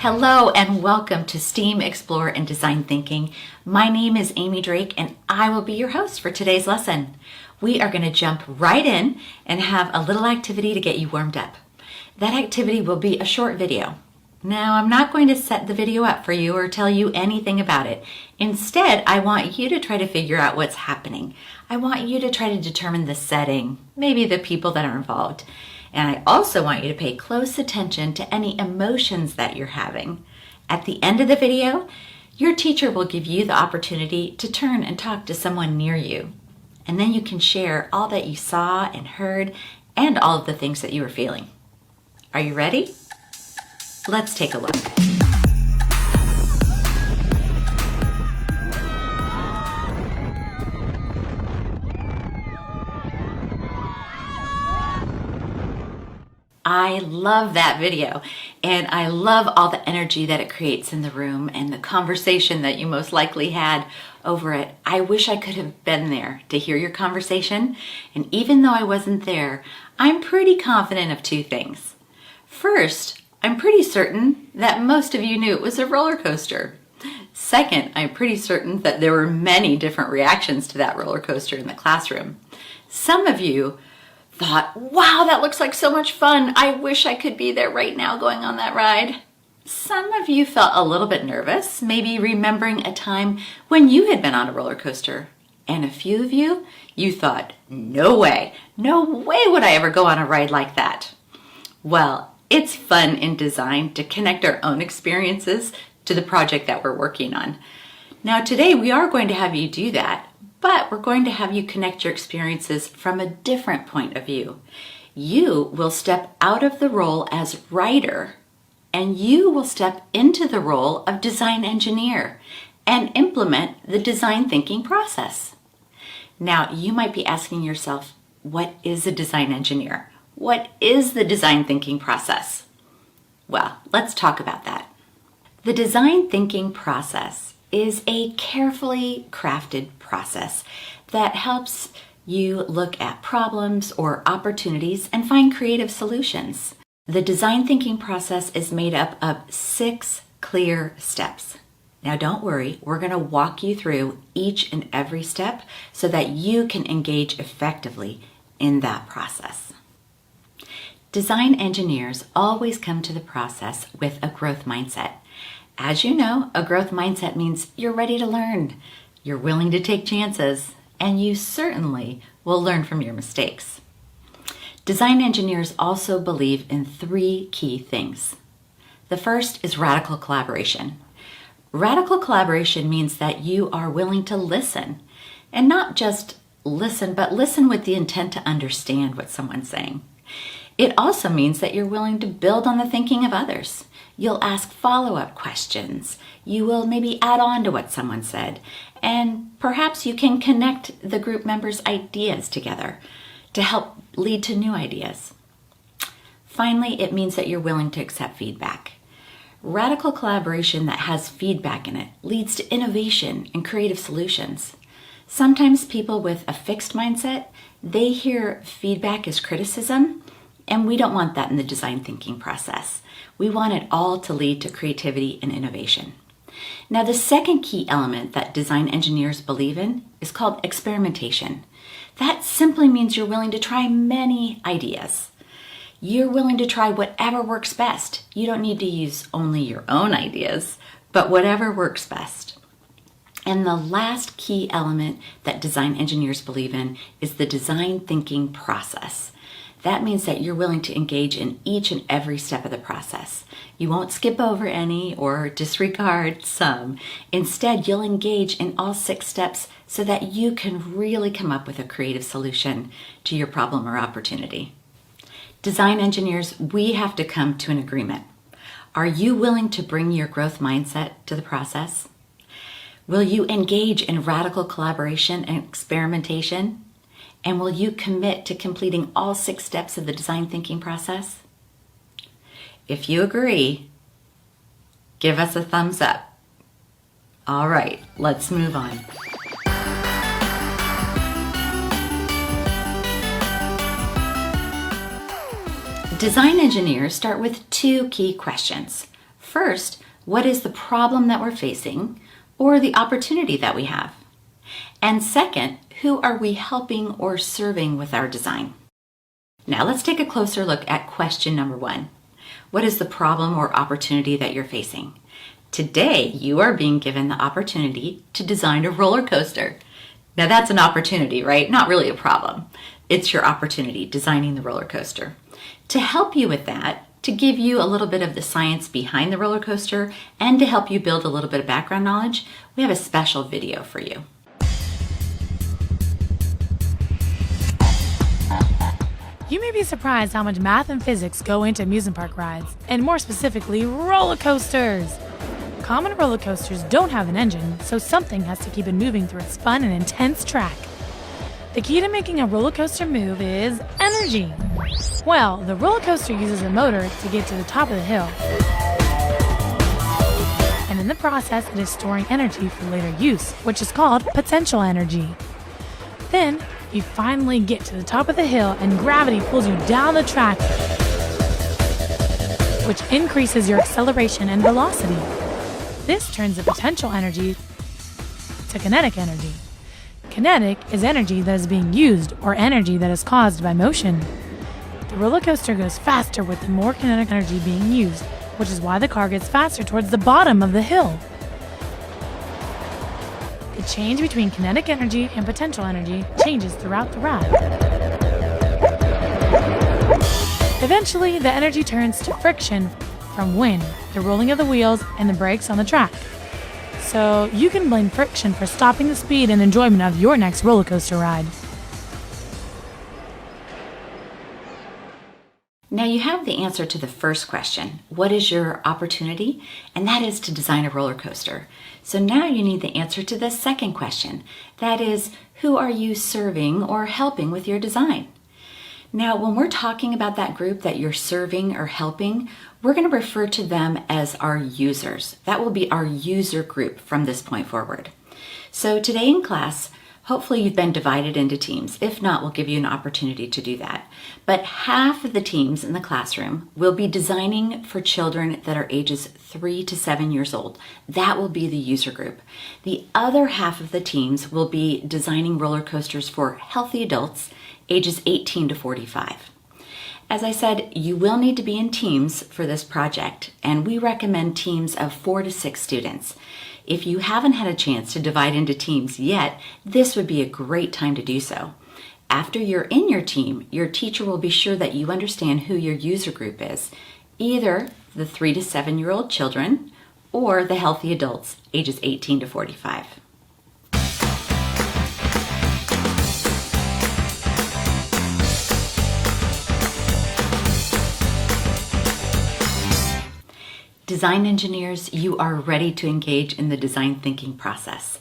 Hello and welcome to STEAM, Explore, and Design Thinking. My name is Amy Drake and I will be your host for today's lesson. We are going to jump right in and have a little activity to get you warmed up. That activity will be a short video. Now, I'm not going to set the video up for you or tell you anything about it. Instead, I want you to try to figure out what's happening. I want you to try to determine the setting, maybe the people that are involved. And I also want you to pay close attention to any emotions that you're having. At the end of the video, your teacher will give you the opportunity to turn and talk to someone near you. And then you can share all that you saw and heard and all of the things that you were feeling. Are you ready? Let's take a look. I love that video and I love all the energy that it creates in the room and the conversation that you most likely had over it. I wish I could have been there to hear your conversation, and even though I wasn't there, I'm pretty confident of two things. First, I'm pretty certain that most of you knew it was a roller coaster. Second, I'm pretty certain that there were many different reactions to that roller coaster in the classroom. Some of you thought, wow, that looks like so much fun. I wish I could be there right now going on that ride. Some of you felt a little bit nervous, maybe remembering a time when you had been on a roller coaster. And a few of you, you thought, no way would I ever go on a ride like that. Well, it's fun in design to connect our own experiences to the project that we're working on. Now today we are going to have you do that, but we're going to have you connect your experiences from a different point of view. You will step out of the role as writer, and you will step into the role of design engineer and implement the design thinking process. Now, you might be asking yourself, what is a design engineer? What is the design thinking process? Well, let's talk about that. The design thinking process is a carefully crafted process that helps you look at problems or opportunities and find creative solutions. The design thinking process is made up of 6 clear steps. Now don't worry, we're going to walk you through each and every step so that you can engage effectively in that process. Design engineers always come to the process with a growth mindset. As you know, a growth mindset means you're ready to learn, you're willing to take chances, and you certainly will learn from your mistakes. Design engineers also believe in 3 key things. The first is radical collaboration. Radical collaboration means that you are willing to listen, and not just listen, but listen with the intent to understand what someone's saying. It also means that you're willing to build on the thinking of others. You'll ask follow-up questions. You will maybe add on to what someone said. And perhaps you can connect the group members' ideas together to help lead to new ideas. Finally, it means that you're willing to accept feedback. Radical collaboration that has feedback in it leads to innovation and creative solutions. Sometimes people with a fixed mindset, they hear feedback as criticism, and we don't want that in the design thinking process. We want it all to lead to creativity and innovation. Now, the second key element that design engineers believe in is called experimentation. That simply means you're willing to try many ideas. You're willing to try whatever works best. You don't need to use only your own ideas, but whatever works best. And the last key element that design engineers believe in is the design thinking process. That means that you're willing to engage in each and every step of the process. You won't skip over any or disregard some. Instead, you'll engage in all 6 steps so that you can really come up with a creative solution to your problem or opportunity. Design engineers, we have to come to an agreement. Are you willing to bring your growth mindset to the process? Will you engage in radical collaboration and experimentation? And will you commit to completing all 6 steps of the design thinking process? If you agree, give us a thumbs up. All right, let's move on. Design engineers start with 2 key questions. First, what is the problem that we're facing or the opportunity that we have? And second, who are we helping or serving with our design? Now let's take a closer look at question number 1. What is the problem or opportunity that you're facing? Today, you are being given the opportunity to design a roller coaster. Now that's an opportunity, right? Not really a problem. It's your opportunity, designing the roller coaster. To help you with that, to give you a little bit of the science behind the roller coaster, and to help you build a little bit of background knowledge, we have a special video for you. You may be surprised how much math and physics go into amusement park rides, and more specifically, roller coasters. Common roller coasters don't have an engine, so something has to keep it moving through its fun and intense track. The key to making a roller coaster move is energy. Well, the roller coaster uses a motor to get to the top of the hill. And in the process, it is storing energy for later use, which is called potential energy. Then, you finally get to the top of the hill and gravity pulls you down the track, which increases your acceleration and velocity. This turns the potential energy to kinetic energy. Kinetic is energy that is being used or energy that is caused by motion. The roller coaster goes faster with the more kinetic energy being used, which is why the car gets faster towards the bottom of the hill. The change between kinetic energy and potential energy changes throughout the ride. Eventually, the energy turns to friction from wind, the rolling of the wheels, and the brakes on the track. So you can blame friction for stopping the speed and enjoyment of your next roller coaster ride. Now you have the answer to the first question, what is your opportunity? And that is to design a roller coaster. So now you need the answer to the second question, that is, who are you serving or helping with your design? Now when we're talking about that group that you're serving or helping, we're going to refer to them as our users. That will be our user group from this point forward. So today in class, hopefully you've been divided into teams. If not, we'll give you an opportunity to do that. But half of the teams in the classroom will be designing for children that are ages 3 to 7 years old. That will be the user group. The other half of the teams will be designing roller coasters for healthy adults ages 18 to 45. As I said, you will need to be in teams for this project, and we recommend teams of 4 to 6 students. If you haven't had a chance to divide into teams yet, this would be a great time to do so. After you're in your team, your teacher will be sure that you understand who your user group is, either the 3 to 7-year-old children or the healthy adults ages 18 to 45. Design engineers, you are ready to engage in the design thinking process.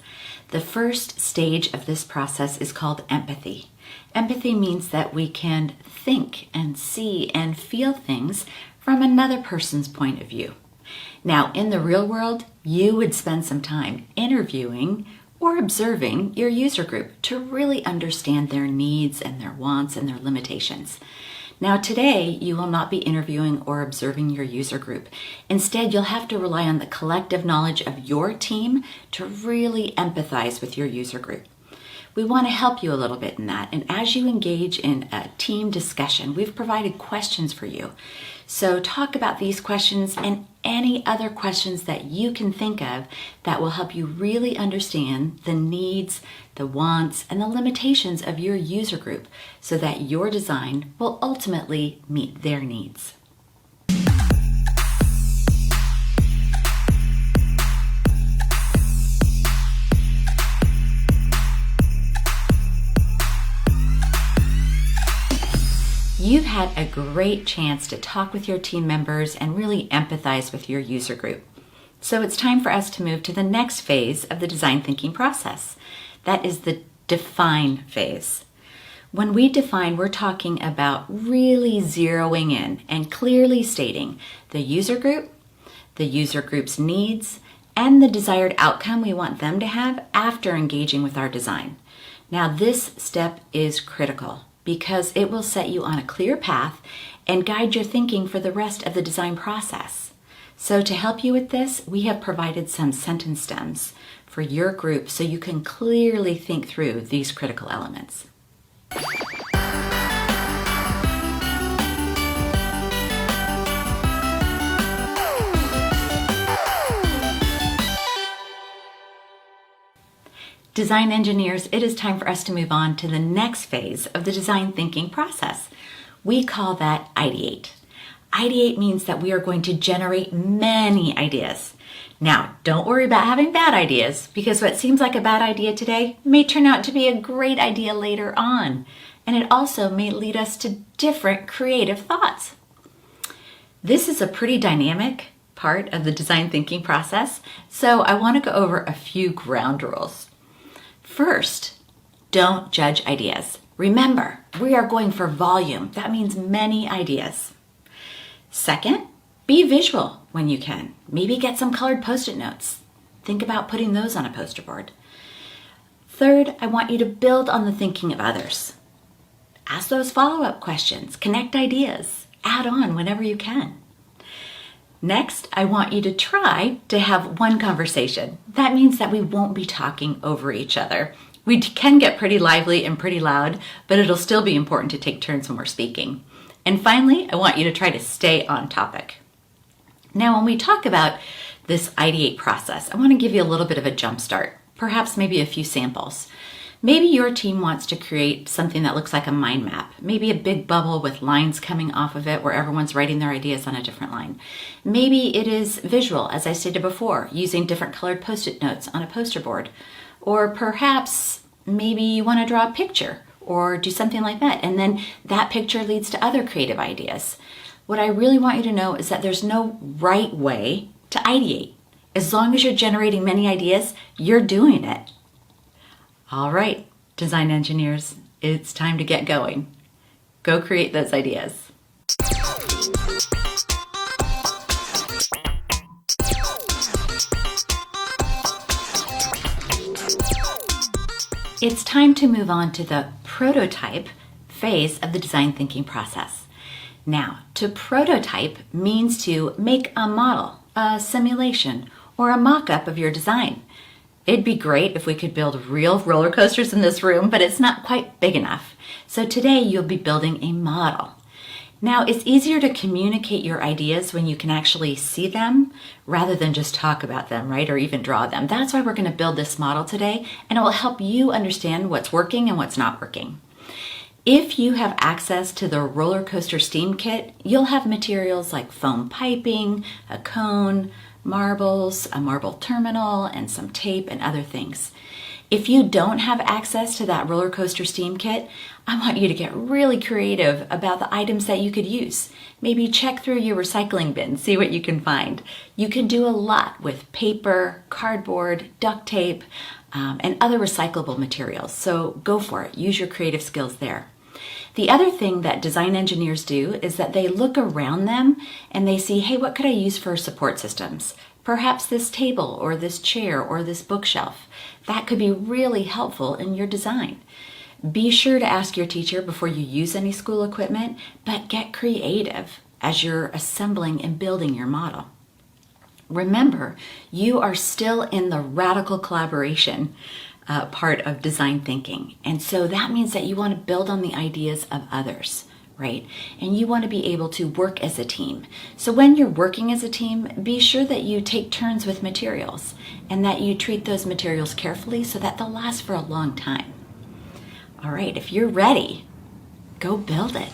The first stage of this process is called empathy. Empathy means that we can think and see and feel things from another person's point of view. Now, in the real world, you would spend some time interviewing or observing your user group to really understand their needs and their wants and their limitations. Now today, you will not be interviewing or observing your user group. Instead, you'll have to rely on the collective knowledge of your team to really empathize with your user group. We want to help you a little bit in that, and as you engage in a team discussion, we've provided questions for you. So talk about these questions and any other questions that you can think of that will help you really understand the needs, the wants, and the limitations of your user group so that your design will ultimately meet their needs. You've had a great chance to talk with your team members and really empathize with your user group. So it's time for us to move to the next phase of the design thinking process. That is the define phase. When we define, we're talking about really zeroing in and clearly stating the user group's needs, and the desired outcome we want them to have after engaging with our design. Now this step is critical, because it will set you on a clear path and guide your thinking for the rest of the design process. So to help you with this, we have provided some sentence stems for your group so you can clearly think through these critical elements. Design engineers, it is time for us to move on to the next phase of the design thinking process. We call that ideate. Ideate means that we are going to generate many ideas. Now, don't worry about having bad ideas, because what seems like a bad idea today may turn out to be a great idea later on. And it also may lead us to different creative thoughts. This is a pretty dynamic part of the design thinking process, so I want to go over a few ground rules. First, don't judge ideas. Remember, we are going for volume. That means many ideas. Second, be visual when you can. Maybe get some colored Post-it notes. Think about putting those on a poster board. Third, I want you to build on the thinking of others. Ask those follow-up questions, connect ideas, add on whenever you can. Next, I want you to try to have one conversation. That means that we won't be talking over each other. We can get pretty lively and pretty loud, but it'll still be important to take turns when we're speaking. And finally, I want you to try to stay on topic. Now, when we talk about this ideate process, I want to give you a little bit of a jump start, perhaps maybe a few samples. Maybe your team wants to create something that looks like a mind map, maybe a big bubble with lines coming off of it where everyone's writing their ideas on a different line. Maybe it is visual, as I stated before, using different colored Post-it notes on a poster board. Or perhaps maybe you want to draw a picture or do something like that, and then that picture leads to other creative ideas. What I really want you to know is that there's no right way to ideate. As long as you're generating many ideas, you're doing it. All right, design engineers, it's time to get going. Go create those ideas. It's time to move on to the prototype phase of the design thinking process. Now, to prototype means to make a model, a simulation, or a mock-up of your design. It'd be great if we could build real roller coasters in this room, but it's not quite big enough. So today you'll be building a model. Now, it's easier to communicate your ideas when you can actually see them rather than just talk about them, right? Or even draw them. That's why we're going to build this model today, and it will help you understand what's working and what's not working. If you have access to the roller coaster steam kit, you'll have materials like foam piping, a cone, marbles, a marble terminal, and some tape and other things. If you don't have access to that roller coaster steam kit, I want you to get really creative about the items that you could use. Maybe check through your recycling bin, see what you can find. You can do a lot with paper, cardboard, duct tape, and other recyclable materials. So go for it. Use your creative skills there. The other thing that design engineers do is that they look around them and they see, hey, what could I use for support systems? Perhaps this table or this chair or this bookshelf. That could be really helpful in your design. Be sure to ask your teacher before you use any school equipment, but get creative as you're assembling and building your model. Remember, you are still in the radical collaboration part of design thinking. And so that means that you want to build on the ideas of others, right? And you want to be able to work as a team. So when you're working as a team, be sure that you take turns with materials and that you treat those materials carefully so that they'll last for a long time. All right, if you're ready, go build it.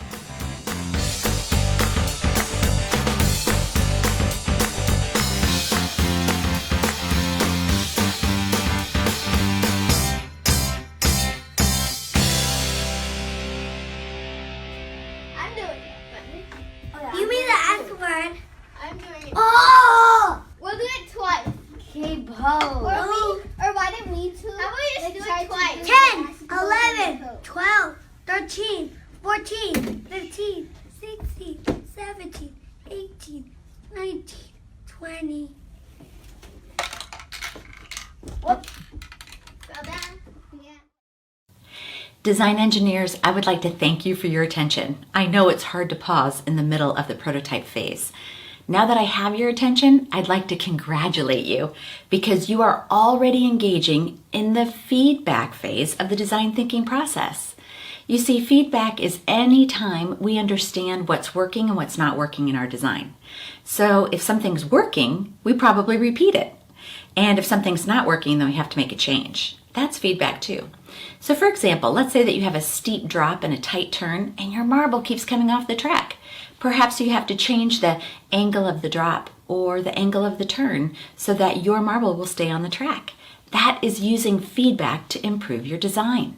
You mean the F word? I'm doing it. Oh! We'll do it twice. Okay, Bo. Or why didn't we two? How about we just do it twice? 10, 11, 12, 13, 14, 15, 16, 17, 18, 19, 20. Whoop. Well done. Yeah. Design engineers, I would like to thank you for your attention. I know it's hard to pause in the middle of the prototype phase. Now that I have your attention, I'd like to congratulate you because you are already engaging in the feedback phase of the design thinking process. You see, feedback is any time we understand what's working and what's not working in our design. So if something's working, we probably repeat it. And if something's not working, then we have to make a change. That's feedback too. So for example, let's say that you have a steep drop and a tight turn and your marble keeps coming off the track. Perhaps you have to change the angle of the drop or the angle of the turn so that your marble will stay on the track. That is using feedback to improve your design.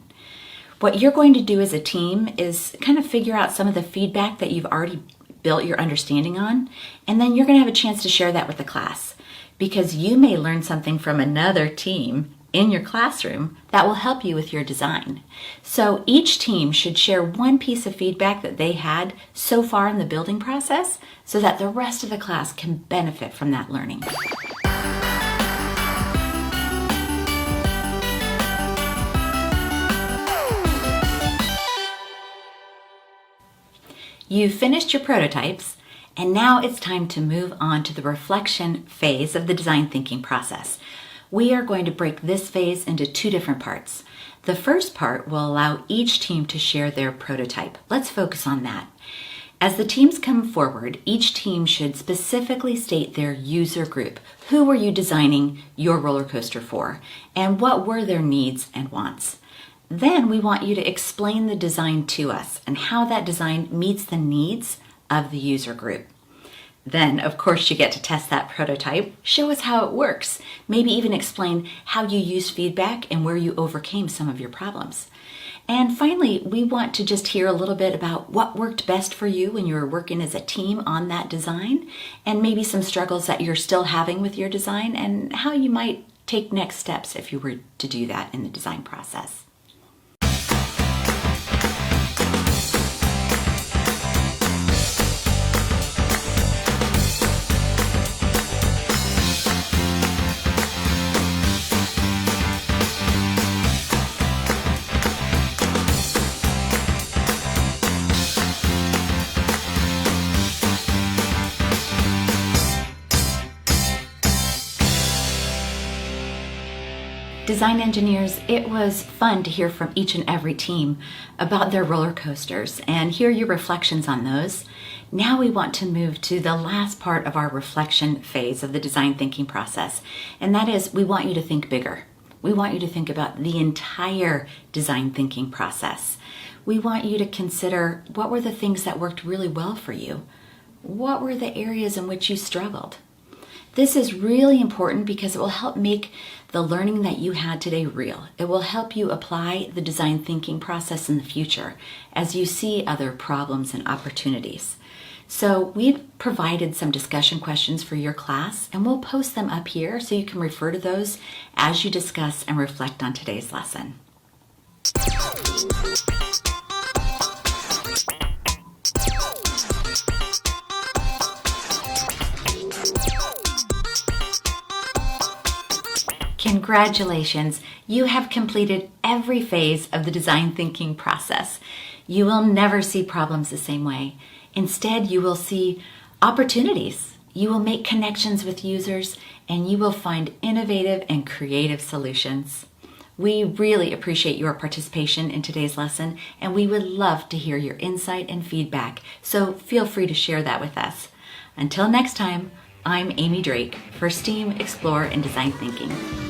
What you're going to do as a team is kind of figure out some of the feedback that you've already built your understanding on, and then you're going to have a chance to share that with the class because you may learn something from another team in your classroom that will help you with your design. So each team should share one piece of feedback that they had so far in the building process so that the rest of the class can benefit from that learning. You've finished your prototypes, and now it's time to move on to the reflection phase of the design thinking process. We are going to break this phase into two different parts. The first part will allow each team to share their prototype. Let's focus on that. As the teams come forward, each team should specifically state their user group. Who were you designing your roller coaster for? And what were their needs and wants? Then we want you to explain the design to us and how that design meets the needs of the user group. Then, of course, you get to test that prototype, show us how it works, maybe even explain how you used feedback and where you overcame some of your problems. And finally, we want to just hear a little bit about what worked best for you when you were working as a team on that design, and maybe some struggles that you're still having with your design and how you might take next steps if you were to do that in the design process. Design engineers, it was fun to hear from each and every team about their roller coasters and hear your reflections on those. Now we want to move to the last part of our reflection phase of the design thinking process, and that is we want you to think bigger. We want you to think about the entire design thinking process. We want you to consider what were the things that worked really well for you? What were the areas in which you struggled? This is really important because it will help make the learning that you had today real. It will help you apply the design thinking process in the future as you see other problems and opportunities. So we've provided some discussion questions for your class, and we'll post them up here so you can refer to those as you discuss and reflect on today's lesson. Congratulations, you have completed every phase of the design thinking process. You will never see problems the same way. Instead, you will see opportunities. You will make connections with users, and you will find innovative and creative solutions. We really appreciate your participation in today's lesson, and we would love to hear your insight and feedback, so feel free to share that with us. Until next time, I'm Amy Drake for STEAM, Explore, and Design Thinking.